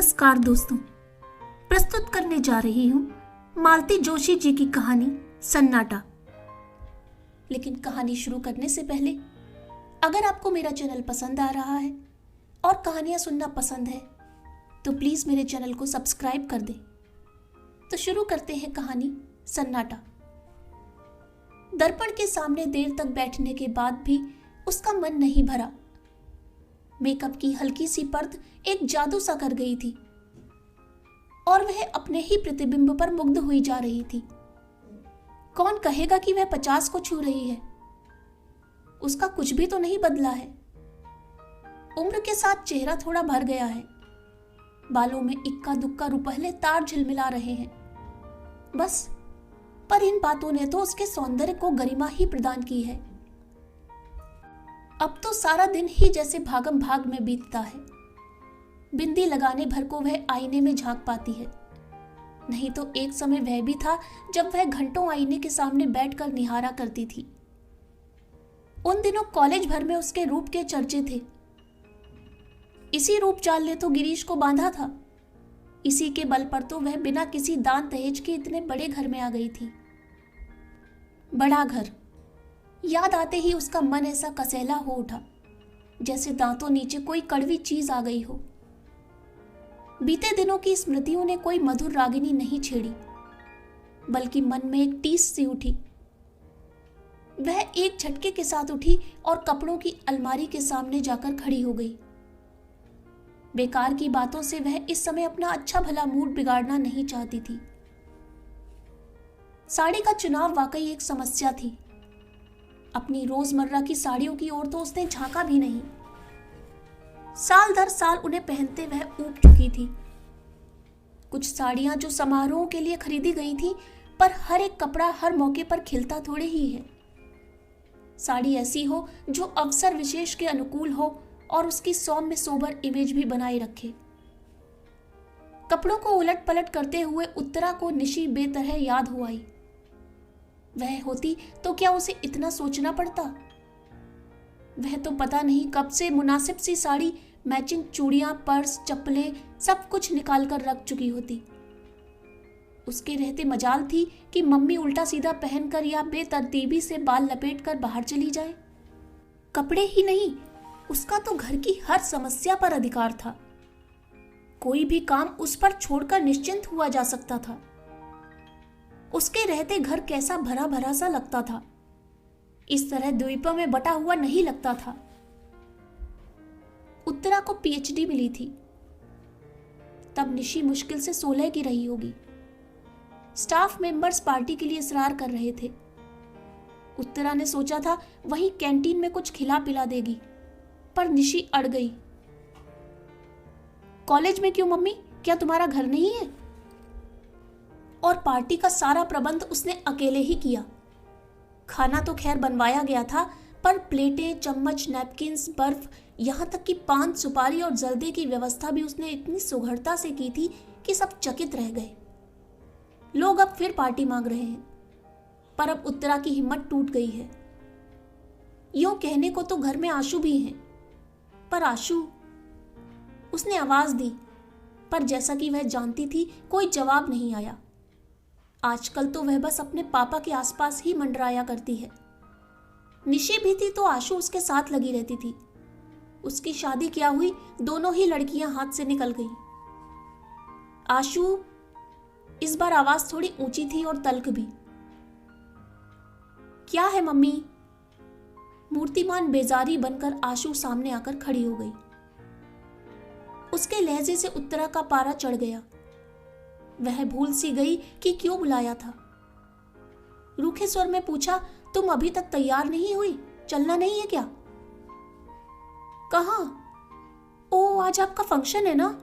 नमस्कार दोस्तों, प्रस्तुत करने जा रही हूं मालती जोशी जी की कहानी सन्नाटा। लेकिन कहानी शुरू करने से पहले अगर आपको मेरा चैनल पसंद आ रहा है और कहानियां सुनना पसंद है तो प्लीज मेरे चैनल को सब्सक्राइब कर दें। तो शुरू करते हैं कहानी सन्नाटा। दर्पण के सामने देर तक बैठने के बाद भी उसका मन नहीं भरा। मेकअप की हल्की सी परत एक जादू सा कर गई थी और वह अपने ही प्रतिबिंब पर मुग्ध हुई जा रही थी। कौन कहेगा कि वह 50 को छू रही है? उसका कुछ भी तो नहीं बदला है। उम्र के साथ चेहरा थोड़ा भर गया है। बालों में इक्का दुक्का रुपहले तार झिलमिला रहे हैं बस। पर इन बातों ने तो उसके सौंदर्य को गरिमा ही प्रदान की है। अब तो सारा दिन ही जैसे भागम भाग में बीतता है। बिंदी लगाने भर को वह आईने में झांक पाती है। नहीं तो एक समय वह भी था जब वह घंटों आईने के सामने बैठकर निहारा करती थी। उन दिनों कॉलेज भर में उसके रूप के चर्चे थे। इसी रूप चाल ने तो गिरीश को बांधा था। इसी के बल पर तो वह बिना किसी दान दहेज के इतने बड़े घर में आ गई थी। बड़ा घर याद आते ही उसका मन ऐसा कसैला हो उठा जैसे दांतों नीचे कोई कड़वी चीज आ गई हो। बीते दिनों की स्मृतियों ने कोई मधुर रागिनी नहीं छेड़ी, बल्कि मन में एक टीस सी उठी। वह एक झटके के साथ उठी और कपड़ों की अलमारी के सामने जाकर खड़ी हो गई। बेकार की बातों से वह इस समय अपना अच्छा भला मूड बिगाड़ना नहीं चाहती थी। साड़ी का चुनाव वाकई एक समस्या थी। अपनी रोजमर्रा की साड़ियों की ओर तो उसने झांका भी नहीं। साल दर साल उन्हें पहनते वह ऊब चुकी थी। कुछ साड़ियां जो समारोह के लिए खरीदी गई थी, पर हर एक कपड़ा हर मौके पर खिलता थोड़े ही है। साड़ी ऐसी हो जो अवसर विशेष के अनुकूल हो और उसकी सौम्य सोबर इमेज भी बनाए रखे। कपड़ों को उलट पलट करते हुए उत्तरा को निशी बेतरह याद हो आई। वह होती तो क्या उसे इतना सोचना पड़ता? वह तो पता नहीं कब से मुनासिब सी साड़ी, मैचिंग चूड़ियां, पर्स, चप्पलें सब कुछ निकाल कर रख चुकी होती। उसके रहते मजाल थी कि मम्मी उल्टा सीधा पहनकर या बेतरतीबी से बाल लपेट कर बाहर चली जाए। कपड़े ही नहीं, उसका तो घर की हर समस्या पर अधिकार था। कोई भी काम उस पर छोड़कर निश्चिंत हुआ जा सकता था। उसके रहते घर कैसा भरा भरा सा लगता था। इस तरह द्वीपों में बटा हुआ नहीं लगता था। उत्तरा को पीएचडी मिली थी। तब निशी मुश्किल से 16 की रही होगी। स्टाफ मेंबर्स पार्टी के लिए इसरार कर रहे थे। उत्तरा ने सोचा था वहीं कैंटीन में कुछ खिला पिला देगी, पर निशी अड़ गई। कॉलेज में क्यों मम्मी? क्या तुम्हारा घर नहीं है? और पार्टी का सारा प्रबंध उसने अकेले ही किया। खाना तो खैर बनवाया गया था, पर प्लेटें, चम्मच, नैपकिन्स, बर्फ, यहां तक कि पान, सुपारी और जर्दे की व्यवस्था भी उसने इतनी सुघड़ता से की थी कि सब चकित रह गए। लोग अब फिर पार्टी मांग रहे हैं, पर अब उत्तरा की हिम्मत टूट गई है। यूं कहने को तो घर में आशु भी हैं, पर आशु? उसने आवाज दी, पर जैसा कि वह जानती थी कोई जवाब नहीं आया। आजकल तो वह बस अपने पापा के आसपास ही मंडराया करती है। निशी भी थी तो आशु उसके साथ लगी रहती थी। उसकी शादी क्या हुई, दोनों ही लड़कियां हाथ से निकल गई। आशु, इस बार आवाज थोड़ी ऊंची थी और तल्ख भी। क्या है मम्मी? मूर्तिमान बेजारी बनकर आशु सामने आकर खड़ी हो गई। उसके लहजे से उत्तरा का पारा चढ़ गया। वह भूल सी गई कि क्यों बुलाया था। रूखे स्वर में पूछा, तुम अभी तक तैयार नहीं हुई? चलना नहीं है क्या? कहाँ? ओ, आज आपका फंक्शन है ना?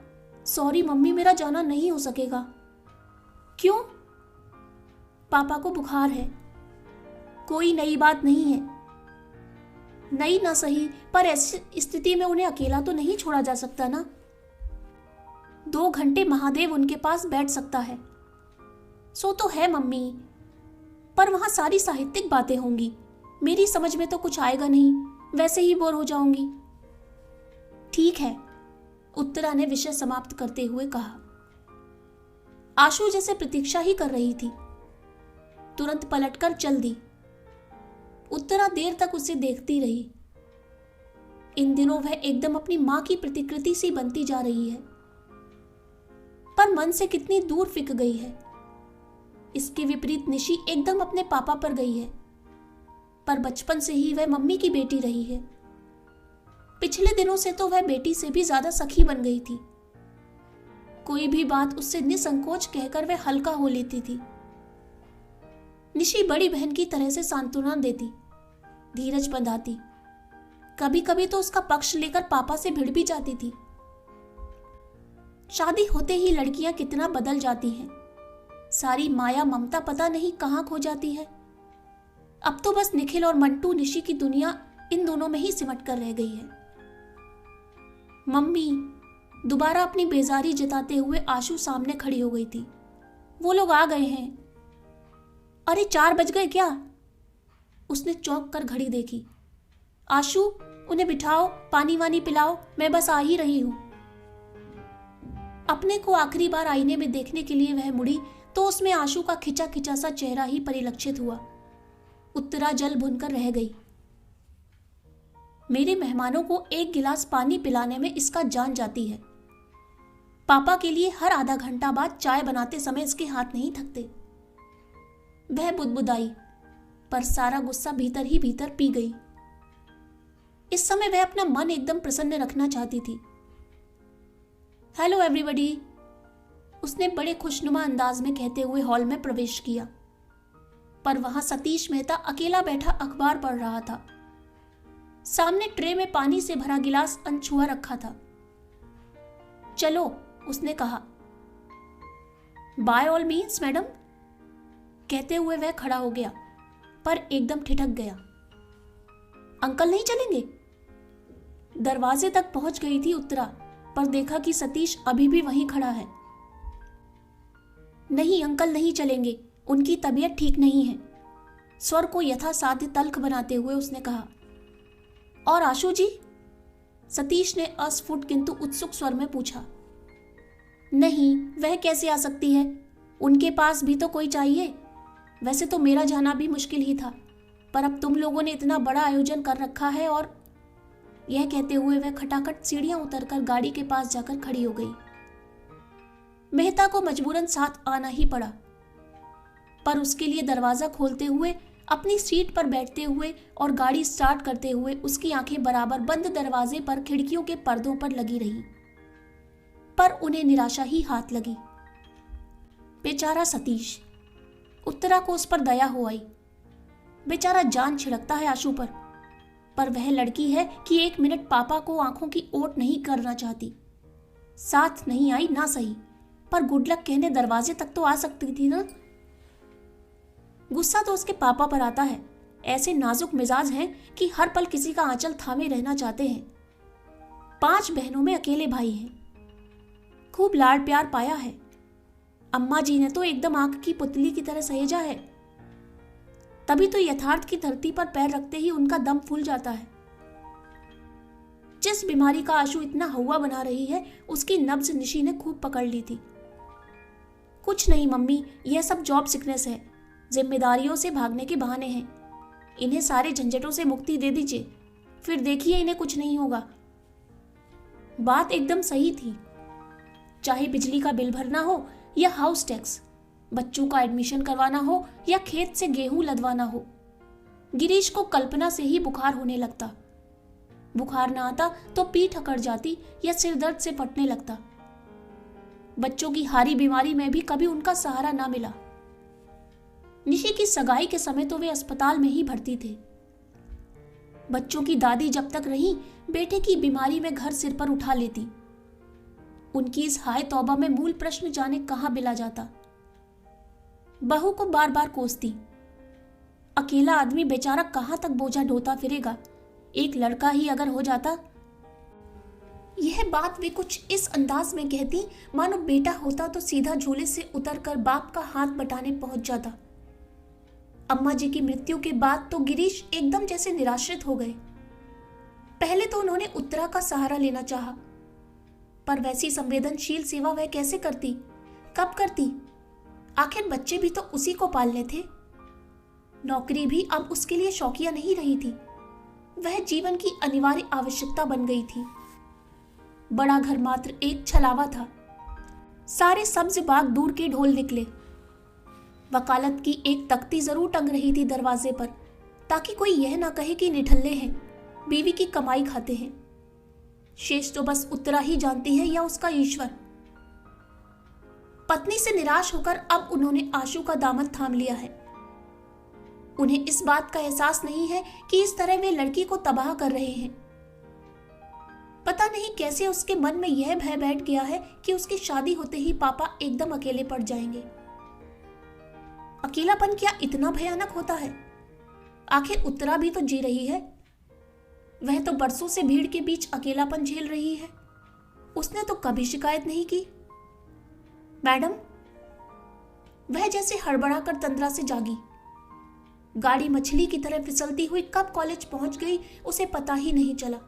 सॉरी मम्मी, मेरा जाना नहीं हो सकेगा। क्यों? पापा को बुखार है। कोई नई बात नहीं है। नई ना सही, पर ऐसी स्थिति में उन्हें अकेला तो नहीं छोड़ा जा सकता ना। 2 घंटे महादेव उनके पास बैठ सकता है। सो तो है मम्मी, पर वहां सारी साहित्यिक बातें होंगी। मेरी समझ में तो कुछ आएगा नहीं, वैसे ही बोर हो जाऊंगी। ठीक है, उत्तरा ने विषय समाप्त करते हुए कहा। आशु जैसे प्रतीक्षा ही कर रही थी, तुरंत पलटकर चल दी। उत्तरा देर तक उसे देखती रही। इन दिनों वह एकदम अपनी मां की प्रतिकृति सी बनती जा रही है, पर मन से कितनी दूर फिक गई है। इसके विपरीत निशी एकदम अपने पापा पर गई है, पर बचपन से ही वह मम्मी की बेटी रही है। पिछले दिनों से तो वह बेटी से भी ज्यादा सखी बन गई थी। कोई भी बात उससे निसंकोच कहकर वह हल्का हो लेती थी। निशी बड़ी बहन की तरह से सांत्वना देती, धीरज बंधाती, कभी कभी तो उसका पक्ष लेकर पापा से भिड़ भी जाती थी। शादी होते ही लड़कियां कितना बदल जाती हैं, सारी माया ममता पता नहीं कहां खो जाती है। अब तो बस निखिल और मंटू निशी की दुनिया इन दोनों में ही सिमट कर रह गई है। मम्मी, दोबारा अपनी बेजारी जताते हुए आशु सामने खड़ी हो गई थी। वो लोग आ गए हैं। अरे 4 बज गए क्या? उसने चौंक कर घड़ी देखी। आशु, उन्हें बिठाओ, पानी वानी पिलाओ, मैं बस आ ही रही हूं। अपने को आखिरी बार आईने में देखने के लिए वह मुड़ी तो उसमें आशु का खिंचा खिंचा सा चेहरा ही परिलक्षित हुआ। उत्तरा जल भुनकर रह गई। मेरे मेहमानों को 1 गिलास पानी पिलाने में इसका जान जाती है। पापा के लिए हर आधा घंटा बाद चाय बनाते समय इसके हाथ नहीं थकते। वह बुदबुदाई, पर सारा गुस्सा भीतर ही भीतर पी गई। इस समय वह अपना मन एकदम प्रसन्न रखना चाहती थी। हेलो एवरीबॉडी, उसने बड़े खुशनुमा अंदाज में कहते हुए हॉल में प्रवेश किया, पर वहां सतीश मेहता अकेला बैठा अखबार पढ़ रहा था। सामने ट्रे में पानी से भरा गिलास अनछुआ रखा था। चलो, उसने कहा। बाय ऑल मीन्स मैडम, कहते हुए वह खड़ा हो गया, पर एकदम ठिठक गया। अंकल नहीं चलेंगे? दरवाजे तक पहुंच गई थी उत्तरा, पर देखा कि सतीश अभी भी वहीं खड़ा है। नहीं अंकल नहीं चलेंगे, उनकी तबीयत ठीक नहीं है, स्वर को यथासाध्य तल्ख बनाते हुए उसने कहा। और आशु जी? सतीश ने अस्फुट किंतु उत्सुक स्वर में पूछा। नहीं, वह कैसे आ सकती है, उनके पास भी तो कोई चाहिए। वैसे तो मेरा जाना भी मुश्किल ही था, पर अब तुम लोगों ने इतना बड़ा आयोजन कर रखा है। और यह कहते हुए वह खटाखट सीढ़ियां उतरकर गाड़ी के पास जाकर खड़ी हो गई। मेहता को मजबूरन साथ आना ही पड़ा, पर उसके लिए दरवाजा खोलते हुए, अपनी सीट पर बैठते हुए और गाड़ी स्टार्ट करते हुए उसकी आंखें बराबर बंद दरवाजे पर खिड़कियों के पर्दों पर लगी रही, पर उन्हें निराशा ही हाथ लगी। बेचारा सतीश, उत्तरा को उस पर दया हो आई। बेचारा जान छिड़कता है आशु पर वह लड़की है कि 1 मिनट पापा को आंखों की ओट नहीं करना चाहती। साथ नहीं आई ना सही, पर गुड लक कहने दरवाजे तक तो आ सकती थी ना। गुस्सा तो उसके पापा पर आता है, ऐसे नाजुक मिजाज हैं कि हर पल किसी का आंचल थामे रहना चाहते हैं। 5 बहनों में अकेले भाई हैं, खूब लाड़ प्यार पाया है। अम्मा जी ने तो एकदम आंख की पुतली की तरह सहेजा है, तभी तो यथार्थ की धरती पर पैर रखते ही उनका दम फूल जाता है। जिस बीमारी का आशु इतना हवा बना रही है, उसकी नब्ज निशी ने खूब पकड़ ली थी। कुछ नहीं मम्मी, यह सब जॉब सिकनेस है, जिम्मेदारियों से भागने के बहाने हैं। इन्हें सारे झंझटों से मुक्ति दे दीजिए, फिर देखिए इन्हें कुछ नहीं होगा। बात एकदम सही थी। चाहे बिजली का बिल भरना हो या हाउस टैक्स, बच्चों का एडमिशन करवाना हो या खेत से गेहूं लदवाना हो, गिरीश को कल्पना से ही बुखार होने लगता। बुखार ना आता तो पीठ अकड़ जाती या सिर दर्द से फटने लगता। बच्चों की हारी बीमारी में भी कभी उनका सहारा ना मिला। निशी की सगाई के समय तो वे अस्पताल में ही भर्ती थे। बच्चों की दादी जब तक रही, बेटे की बीमारी में घर सिर पर उठा लेती। उनकी इस हाय तौबा में मूल प्रश्न जाने कहां बिला जाता। बहू को बार बार कोसती। अकेला आदमी बेचारा कहां तक बोझा ढोता फिरेगा, एक लड़का ही अगर हो जाता। यह बात वे कुछ इस अंदाज में कहती मानो बेटा होता तो सीधा झूले से उतरकर बाप का हाथ बटाने पहुंच जाता। अम्मा जी की मृत्यु के बाद तो गिरीश एकदम जैसे निराश्रित हो गए। पहले तो उन्होंने उत्तरा का सहारा लेना चाहा, पर वैसी संवेदनशील सेवा वह कैसे करती, कब करती? आखिर बच्चे भी तो उसी को पालने थे। नौकरी भी अब उसके लिए शौकिया नहीं रही थी, वह जीवन की अनिवार्य आवश्यकता बन गई थी। बड़ा घर मात्र एक छलावा था। सारे सब्ज बाग दूर के ढोल निकले। वकालत की एक तख्ती जरूर टंग रही थी दरवाजे पर, ताकि कोई यह ना कहे कि निठल्ले हैं, बीवी की कमाई खाते हैं। शेष तो बस उत्तरा ही जानती है या उसका ईश्वर। पत्नी से निराश होकर अब उन्होंने आशु का दामन थाम लिया है। उन्हें इस बात का एहसास नहीं है कि इस तरह वे लड़की को तबाह कर रहे हैं। पता नहीं कैसे उसके मन में यह भय बैठ गया है कि उसकी शादी होते ही पापा एकदम अकेले पड़ जाएंगे। अकेलापन क्या इतना भयानक होता है? आखिर उत्तरा भी तो जी रही है। वह तो बरसों से भीड़ के बीच अकेलापन झेल रही है। उसने तो कभी शिकायत नहीं की। मैडम, वह जैसे हड़बड़ा कर तंद्रा से जागी। गाड़ी मछली की तरह फिसलती हुई कब कॉलेज पहुंच गई उसे पता ही नहीं चला।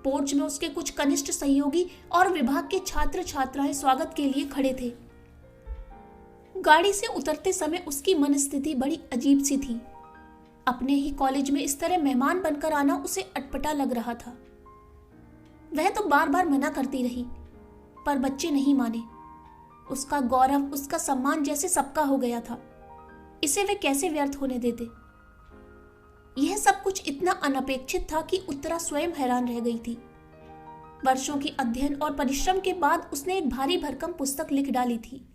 पोर्च में उसके कुछ कनिष्ठ सहयोगी और विभाग के छात्र छात्राएं स्वागत के लिए खड़े थे। गाड़ी से उतरते समय उसकी मनस्थिति बड़ी अजीब सी थी। अपने ही कॉलेज में इस तरह मेहमान बनकर आना उसे अटपटा लग रहा था। वह तो बार बार मना करती रही, पर बच्चे नहीं माने। उसका गौरव, उसका सम्मान जैसे सबका हो गया था। इसे वे कैसे व्यर्थ होने देते? यह सब कुछ इतना अनपेक्षित था कि उत्तरा स्वयं हैरान रह गई थी। वर्षों की अध्ययन और परिश्रम के बाद उसने एक भारी भरकम पुस्तक लिख डाली थी,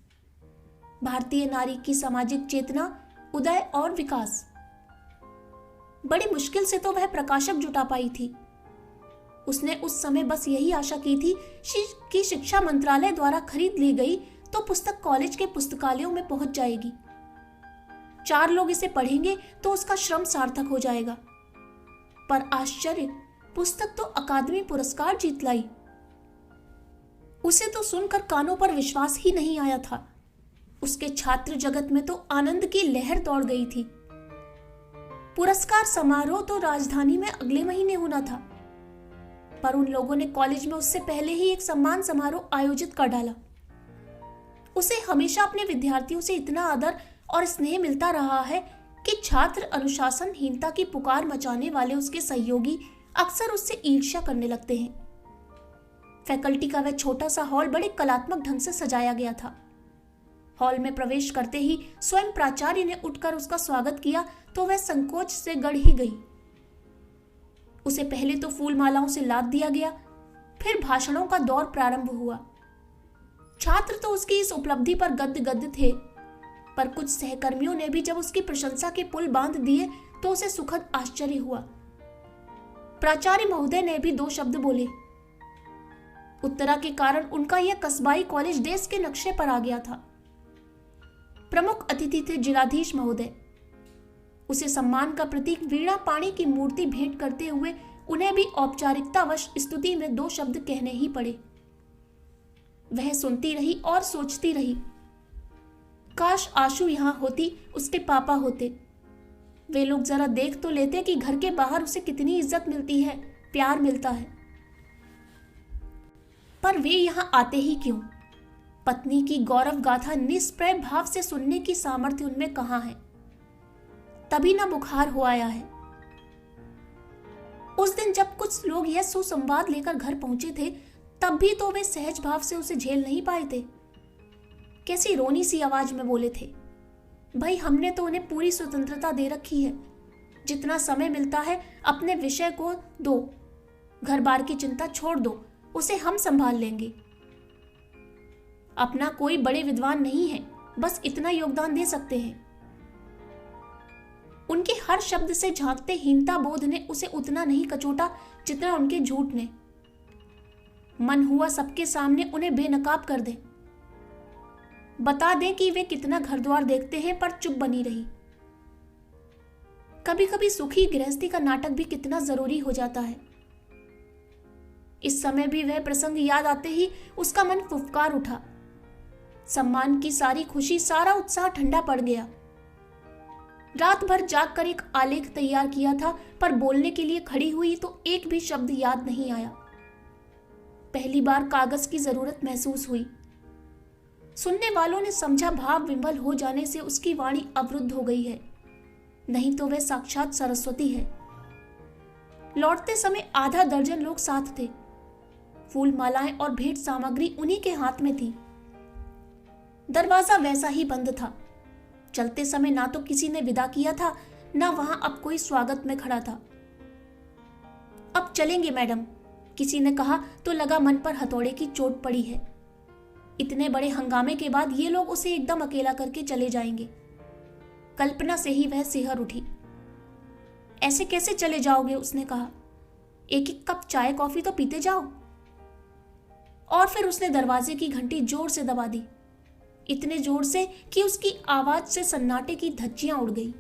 भारतीय नारी की सामाजिक चेतना, उदय और विकास। बड़ी मुश्किल से तो वह प्रकाशक जुटा पाई थी। उसने उस समय बस यही आशा की थी कि शिक्षा मंत्रालय द्वारा खरीद ली गई तो पुस्तक कॉलेज के पुस्तकालयों में पहुंच जाएगी। 4 लोग इसे पढ़ेंगे तो उसका श्रम सार्थक हो जाएगा। पर आश्चर्य, पुस्तक तो अकादमी पुरस्कार जीत लाई। उसे तो सुनकर कानों पर विश्वास ही नहीं आया था। उसके छात्र जगत में तो आनंद की लहर दौड़ गई थी। पुरस्कार समारोह तो राजधानी में अगले महीने होना था, पर उन लोगों ने कॉलेज में उससे पहले ही एक सम्मान समारोह आयोजित कर डाला। उसे हमेशा अपने विद्यार्थियों से इतना आदर और स्नेह मिलता रहा है कि छात्र अनुशासनहीनता की पुकार मचाने वाले उसके सहयोगी अक्सर उससे ईर्ष्या करने लगते हैं। फैकल्टी का वह छोटा सा हॉल बड़े कलात्मक ढंग से सजाया गया था। हॉल में प्रवेश करते ही स्वयं प्राचार्य ने उठकर उसका स्वागत किया तो वह संकोच से गड़ ही गई। उसे पहले तो फूल मालाओं से लाद दिया गया, फिर भाषणों का दौर प्रारंभ हुआ। छात्र तो उसकी इस उपलब्धि पर गद्गद थे, पर कुछ सहकर्मियों ने भी जब उसकी प्रशंसा के पुल बांध दिए तो उसे सुखद आश्चर्य हुआ। प्राचार्य महोदय ने भी 2 शब्द बोले। उत्तरा के कारण उनका यह कस्बाई कॉलेज देश के नक्शे पर आ गया था। प्रमुख अतिथि थे जिलाधीश महोदय। उसे सम्मान का प्रतीक वीणा पाणी की मूर्ति भेंट करते हुए उन्हें भी औपचारिकतावश स्तुति में 2 शब्द कहने ही पड़े। वह सुनती रही और सोचती रही, काश आशु यहां होती, उसके पापा होते। वे लोग जरा देख तो लेते कि घर के बाहर उसे कितनी इज्जत मिलती है, प्यार मिलता है। पर वे यहां आते ही क्यों? पत्नी की गौरव गाथा निष्प्रय भाव से सुनने की सामर्थ्य उनमें कहां है? तभी ना बुखार हो आया है। उस दिन जब कुछ लोग यह सुसंवाद लेकर घर पहुंचे थे, तब भी तो वे सहज भाव से उसे झेल नहीं पाए थे। कैसी रोनी सी आवाज में बोले थे, भाई हमने तो उन्हें पूरी स्वतंत्रता दे रखी है। जितना समय मिलता है अपने विषय को दो, घर बार की चिंता छोड़ दो, उसे हम संभाल लेंगे। अपना कोई बड़े विद्वान नहीं है, बस इतना योगदान दे सकते हैं। उनके हर शब्द से झांकते हीनता बोध ने उसे उतना नहीं कचोटा जितना उनके झूठ ने। मन हुआ सबके सामने उन्हें बेनकाब कर दे, बता दें कि वे कितना घर द्वार देखते हैं, पर चुप बनी रही। कभी कभी सुखी गृहस्थी का नाटक भी कितना जरूरी हो जाता है। इस समय भी वह प्रसंग याद आते ही उसका मन फुफकार उठा। सम्मान की सारी खुशी, सारा उत्साह ठंडा पड़ गया। रात भर जागकर एक आलेख तैयार किया था, पर बोलने के लिए खड़ी हुई तो एक भी शब्द याद नहीं आया। पहली बार कागज की जरूरत महसूस हुई। सुनने वालों ने समझा भाव विह्वल हो जाने से उसकी वाणी अवरुद्ध हो गई है, नहीं तो वह साक्षात सरस्वती है। लौटते समय आधा दर्जन लोग साथ थे। फूल मालाएं और भेंट सामग्री उन्हीं के हाथ में थी। दरवाजा वैसा ही बंद था। चलते समय ना तो किसी ने विदा किया था, ना वहां अब कोई स्वागत में खड़ा था। अब चलेंगे मैडम, किसी ने कहा तो लगा मन पर हथौड़े की चोट पड़ी है। इतने बड़े हंगामे के बाद ये लोग उसे एकदम अकेला करके चले जाएंगे। कल्पना से ही वह सिहर उठी। ऐसे कैसे चले जाओगे, उसने कहा। एक एक कप चाय कॉफी तो पीते जाओ। और फिर उसने दरवाजे की घंटी जोर से दबा दी, इतने जोर से कि उसकी आवाज से सन्नाटे की धज्जियां उड़ गई।